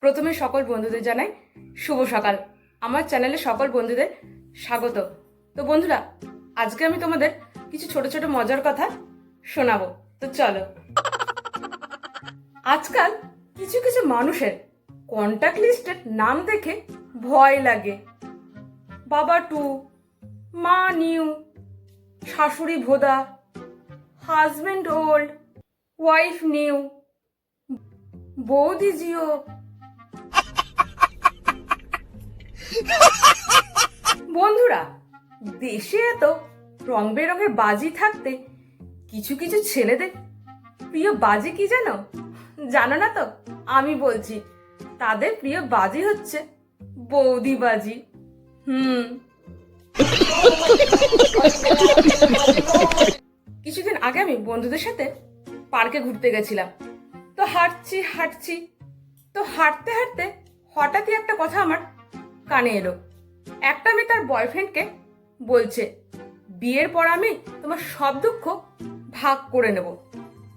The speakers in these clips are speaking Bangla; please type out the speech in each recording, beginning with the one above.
প্রথমে সকল বন্ধুদের জানাই শুভ সকাল। আমার চ্যানেলে সকল বন্ধুদের স্বাগত। তো বন্ধুরা, আজকে আমি তোমাদের কিছু ছোট ছোট মজার কথা শোনাবো। তো চলো। আজকাল কিছু কিছু মানুষের কন্টাক্ট লিস্টের নাম দেখে ভয় লাগে। বাবা টু, মা নিউ, শাশুড়ি ভোদা, হাজবেন্ড ওল্ড, ওয়াইফ নিউ, বৌদি জিও। বন্ধুরা, দেশে এত রং বেরঙের বাজি থাকতে কিছু কিছু ছেলেদের প্রিয় বাজি কি জানো? জানো না তো? আমি বলছি, তাদের প্রিয় বাজি হচ্ছে বৌদি বাজি। কিছুদিন আগে আমি বন্ধুদের সাথে পার্কে ঘুরতে গেছিলাম। তো হাঁটছি তো হাঁটতে হাঁটতে হঠাৎই একটা কথা আমার কানে এলো। একটা মেয়ে তার বয়ফ্রেন্ডকে বলছে, বিয়ের পর আমি তোমার সব দুঃখ ভাগ করে নেব।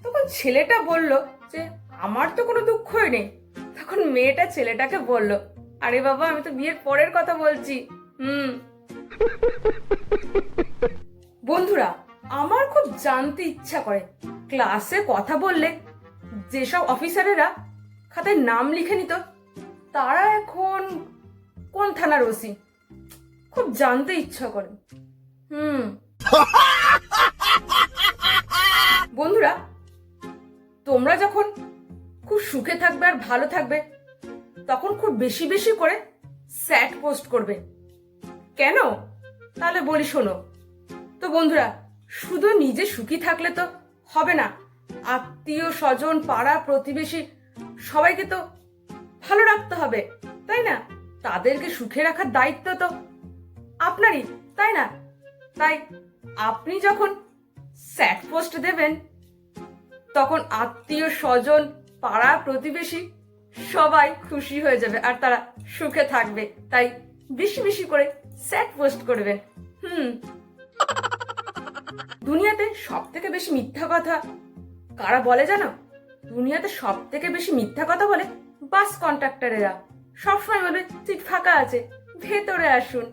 তখন ছেলেটা বলল যে আমার তো কোনো দুঃখই নেই। তখন মেয়েটা ছেলেটাকে বলল, আরে বাবা, আমি তো বিয়ের পরের কথা বলছি। বন্ধুরা, আমার খুব জানতে ইচ্ছা করে, ক্লাসে কথা বললে যেসব অফিসারেরা খাতায় নাম লিখে নিত, তারা এখন কোন থানার ওসি? খুব জানতে ইচ্ছা করে। বন্ধুরা, তোমরা যখন খুব সুখে থাকবে আর ভালো থাকবে, তখন খুব বেশি বেশি করে স্যাড পোস্ট করবে। কেন? তাহলে বলি শোনো। তো বন্ধুরা, শুধু নিজে সুখী থাকলে তো হবে না, আত্মীয় স্বজন, পাড়া প্রতিবেশী সবাইকে তো ভালো রাখতে হবে, তাই না? তাদেরকে সুখে রাখার দায়িত্ব তো আপনারই, তাই না? তাই আপনি যখন স্যাড পোস্ট দেবেন, তখন আত্মীয় স্বজন, পাড়া প্রতিবেশী সবাই খুশি হয়ে যাবে আর তারা সুখে থাকবে। তাই বেশি বেশি করে স্যাড পোস্ট করবেন। দুনিয়াতে সব থেকে বেশি মিথ্যা কথা কারা বলে জানো? দুনিয়াতে সব থেকে বেশি মিথ্যা কথা বলে বাস কন্ট্রাক্টরেরা। সবসময় বলবে সিট ফাঁকা আছে, ভেতরে আসুন।